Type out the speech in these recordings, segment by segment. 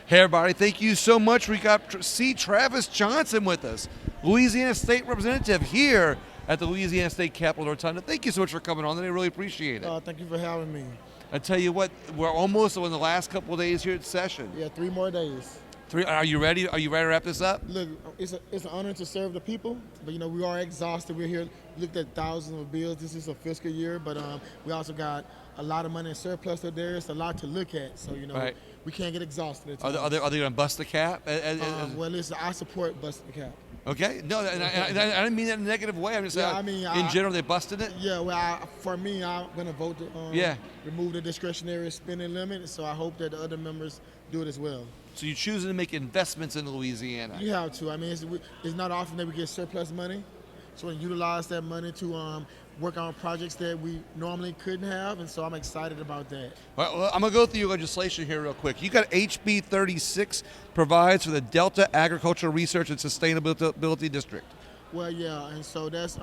Hey everybody, thank you so much. We got C. Travis Johnson with us, Louisiana State Representative here at the Louisiana State Capitol Rotunda. Thank you so much for coming on, and I really appreciate it. Thank you for having me. I tell you what, we're almost on the last couple of days here at session. Yeah, 3 more days. Are you ready? Are you ready to wrap this up? Look, it's an honor to serve the people, but we are exhausted. We're here, looked at thousands of bills. This is a fiscal year, but we also got a lot of money in surplus there. It's a lot to look at, so Right. we can't get exhausted. Are they going to bust the cap? Well, listen, I support busting the cap. Okay, no, and I didn't mean that in a negative way. I'm just saying, in general, they busted it. Yeah, well, for me, I'm going to vote to remove the discretionary spending limit, so I hope that the other members do it as well. So you're choosing to make investments in Louisiana. You have to. I mean, it's not often that we get surplus money, so we utilize that money to work on projects that we normally couldn't have, and so I'm excited about that. Well, I'm going to go through your legislation here real quick. You got HB 36 provides for the Delta Agricultural Research and Sustainability District. Well, yeah, and so that's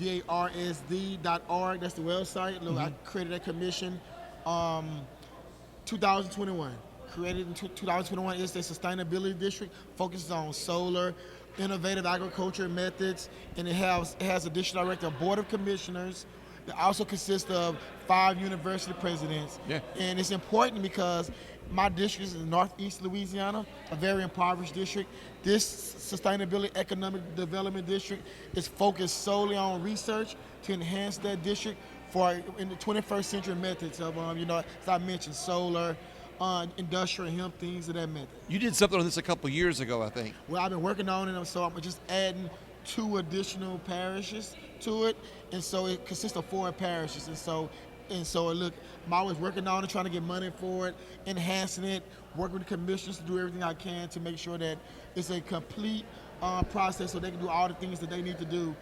DARSD.org. That's the website. Look, I created that commission 2021. Created in 2021 is the Sustainability District, focuses on solar, innovative agriculture methods, and it has a district director, a board of commissioners. It also consists of 5 university presidents. Yeah. And it's important because my district is in Northeast Louisiana, a very impoverished district. This Sustainability Economic Development District is focused solely on research to enhance that district in the 21st century methods of, as I mentioned, solar, industrial hemp, things of that method. You did something on this a couple year ago, I think. Well, I've been working on it, so I'm just adding 2 additional parishes to it, and so it consists of 4 parishes, and so look, I'm always working on it, trying to get money for it, enhancing it, working with the commissioners to do everything I can to make sure that it's a complete process so they can do all the things that they need to do,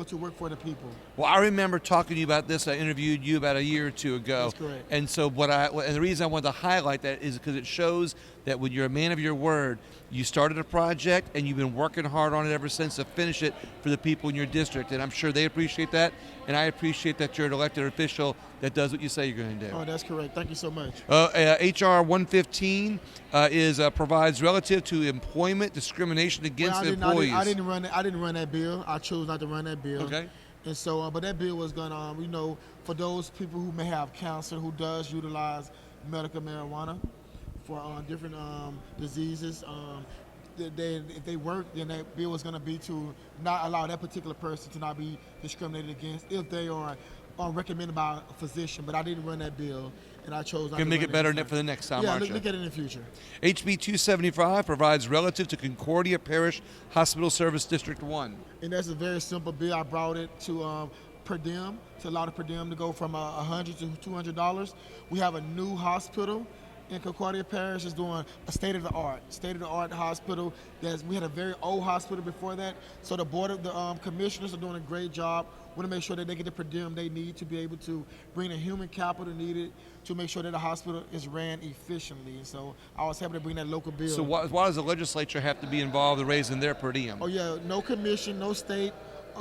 to work for the people. Well, I remember talking to you about this. I interviewed you about a year or 2 ago. That's correct. And so and the reason I wanted to highlight that is because it shows that when you're a man of your word, you started a project and you've been working hard on it ever since to finish it for the people in your district. And I'm sure they appreciate that, and I appreciate that you're an elected official that does what you say you're going to do. Oh, that's correct. Thank you so much. HR 115 provides relative to employment discrimination against employees. I didn't run that bill. I chose not to run that bill. Okay. And so, but that bill was going to, for those people who may have cancer, who does utilize medical marijuana for different diseases, if they work, then that bill was going to be to not allow that particular person to not be discriminated against if they are recommended by a physician. But I didn't run that bill, and I chose not to make run it better for the next time, aren't you? Look at it in the future. HB 275 provides relative to Concordia Parish Hospital Service District 1. And that's a very simple bill. I brought it to per diem, to allow the per diem to go from $100 to $200. We have a new hospital in Concordia Parish is doing a state-of-the-art hospital. We had a very old hospital before that, so the board of the commissioners are doing a great job. We want to make sure that they get the per diem they need to be able to bring the human capital needed to make sure that the hospital is ran efficiently. And so I was happy to bring that local bill. So why does the legislature have to be involved in raising their per diem? Oh yeah, no commission, no state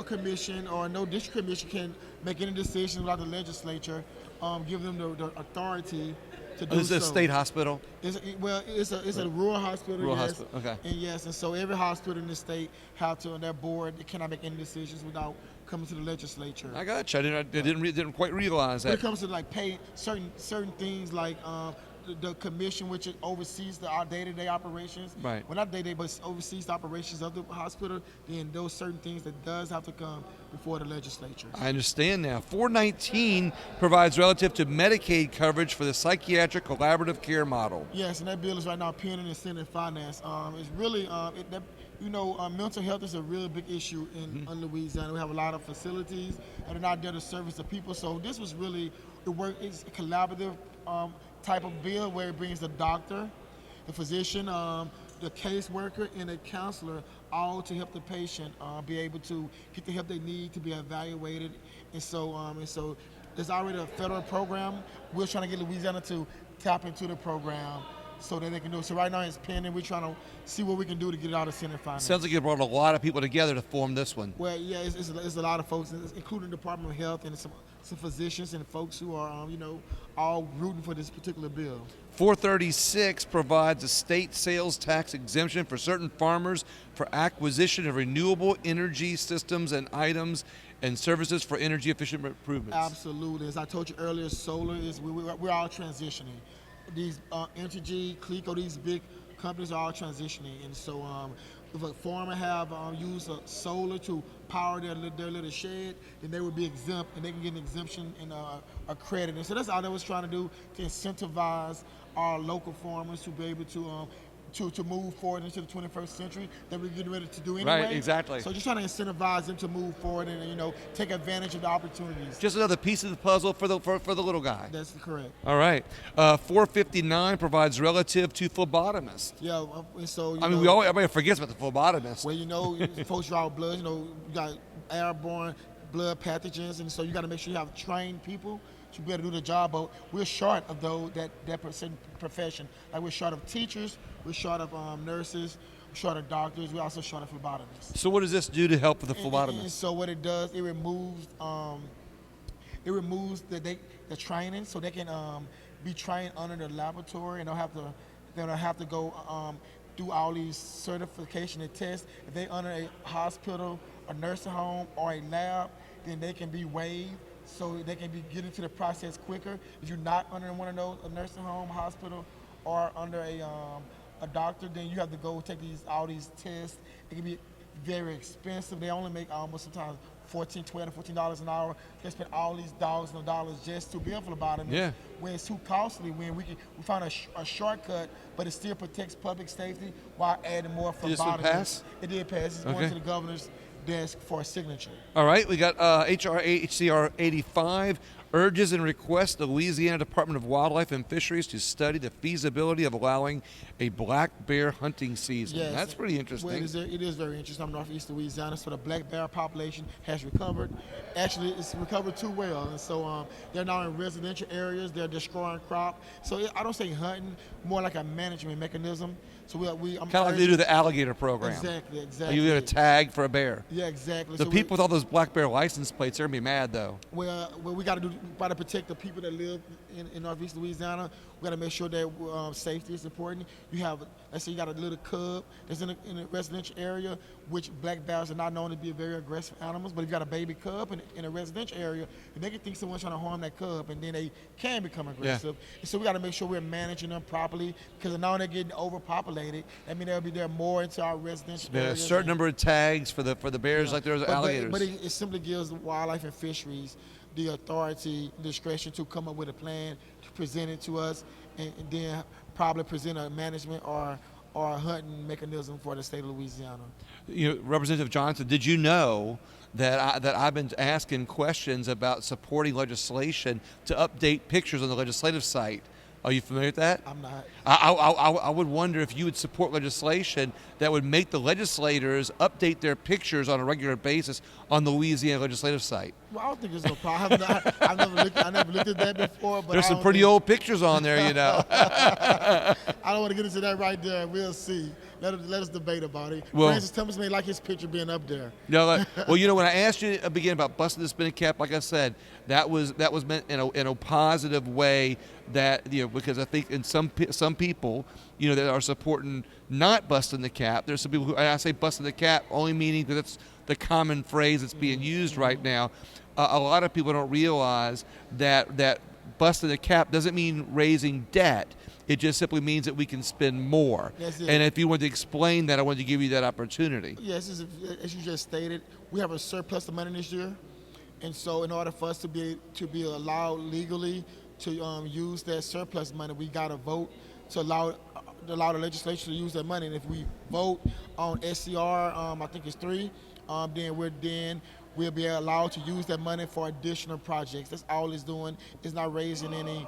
commission or no district commission can make any decisions without the legislature give them the authority to do so. This is a state hospital? It's a rural hospital. Rural yes. hospital, okay. And so every hospital in the state have to, on their board, they cannot make any decisions without coming to the legislature. I got you. I didn't quite realize that. When it comes to pay certain things like the commission, which oversees our day-to-day operations. Right. Well, not day-to-day, but oversees the operations of the hospital. Then those certain things that does have to come before the legislature. I understand now. 419 provides relative to Medicaid coverage for the psychiatric collaborative care model. Yes, and that bill is right now pending in Senate Finance. It's really mental health is a really big issue in Louisiana. We have a lot of facilities that are not there to service the people. So this was really it's a collaborative type of bill where it brings the doctor, the physician, the caseworker, and the counselor all to help the patient be able to get the help they need to be evaluated. And so there's already a federal program. We're trying to get Louisiana to tap into the program so that they can do it. So right now it's pending. We're trying to see what we can do to get it out of Senate finance. Sounds like you brought a lot of people together to form this one. Well, yeah, it's a lot of folks, including the Department of Health and some physicians and folks who are, all rooting for this particular bill. 436 provides a state sales tax exemption for certain farmers for acquisition of renewable energy systems and items and services for energy efficient improvements. Absolutely. As I told you earlier, solar is, we're all transitioning. These Entergy, Cleco, these big companies are all transitioning. And so if a farmer have used solar to power their little shed, then they would be exempt, and they can get an exemption and a credit. And so that's all they was trying to do, to incentivize our local farmers to be able to move forward into the 21st century that we're getting ready to do anyway. Right, exactly. So just trying to incentivize them to move forward and take advantage of the opportunities. Just another piece of the puzzle for the little guy. That's correct. All right. 459 provides relative to phlebotomists. Yeah, so everybody forgets about the phlebotomist. Well, folks draw blood. You got airborne blood pathogens, and so you got to make sure you have trained people to be able to do the job. But we're short of that certain profession. Like we're short of teachers, we're short of nurses, we're short of doctors. We're also short of phlebotomists. So what does this do to help with the phlebotomist? And so what it does, it removes the training, so they can be trained under the laboratory, and they don't have to go do all these certification and tests. If they under a hospital, a nursing home, or a lab, then they can be waived, so they can get into the process quicker. If you're not under one of those, a nursing home, hospital, or under a doctor, then you have to go take all these tests. It can be very expensive. They only make almost sometimes $14, $12, $14 an hour. They spend all these dollars just to be a phlebotomist. Yeah. When it's too costly, when we found a shortcut, but it still protects public safety while adding more phlebotomists. Did this one pass? It did pass. It's going to the governor's desk for a signature. All right, we got HR HCR 85 urges and requests the Louisiana Department of Wildlife and Fisheries to study the feasibility of allowing a black bear hunting season. Yes. That's pretty interesting. Well, it is very interesting. I'm northeast Louisiana, so the black bear population has recovered. Actually, it's recovered too well, and so they're now in residential areas. They're destroying crop. So I don't say hunting, more like a management mechanism. So I'm kind of like they do the alligator program. Exactly. You get a tag for a bear. Yeah, exactly. The people with all those black bear license plates, they're going to be mad, though. Well, we got to protect the people that live in northeast Louisiana. We got to make sure that safety is important. You have, let's say you got a little cub that's in a residential area, which black bears are not known to be very aggressive animals, but if you got a baby cub in a residential area, they can think someone's trying to harm that cub, and then they can become aggressive. Yeah. And so we got to make sure we're managing them properly, because now they're getting overpopulated. I mean, they'll be there more into our residential areas. A certain number of tags for the bears, like there's alligators. But it simply gives wildlife and fisheries the authority, discretion to come up with a plan, to present it to us, and then probably present a management or a hunting mechanism for the state of Louisiana. Representative Johnson, did you know that I've been asking questions about supporting legislation to update pictures on the legislative site? Are you familiar with that? I'm not. I would wonder if you would support legislation that would make the legislators update their pictures on a regular basis on the Louisiana legislative site. Well, I don't think there's no problem. I never looked at that before. But there's some pretty old pictures on there, I don't want to get into that right there. We'll see. Let us debate about it. Well, Francis Thomas may like his picture being up there. No, when I asked you again about busting the spinning cap, like I said, that was meant in a positive way. That because I think in some people, that are supporting not busting the cap. There's some people who, and I say busting the cap only meaning that it's the common phrase that's being used right now. A lot of people don't realize that busting the cap doesn't mean raising debt. It just simply means that we can spend more. And if you want to explain that, I wanted to give you that opportunity. Yes, as you just stated, we have a surplus of money this year, and so in order for us to be allowed legally to use that surplus money, we got to vote to allow the legislature to use that money. And if we vote on SCR, I think it's 3, then we'll be allowed to use that money for additional projects. That's all it's doing. It's not raising any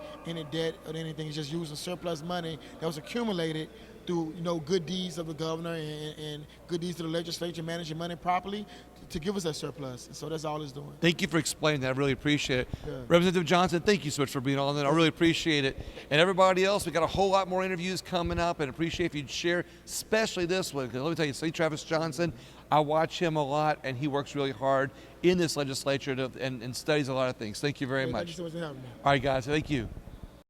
debt or anything. It's just using surplus money that was accumulated through good deeds of the governor and good deeds of the legislature managing money properly to give us that surplus. And so that's all it's doing. Thank you for explaining that. I really appreciate it. Yeah. Representative Johnson, thank you so much for being on that. I really appreciate it. And everybody else, we got a whole lot more interviews coming up, and appreciate if you'd share, especially this one, because let me tell you, see Travis Johnson, I watch him a lot, and he works really hard in this legislature and studies a lot of things. Thank you very much. Thank you so much for having me. All right, guys, thank you.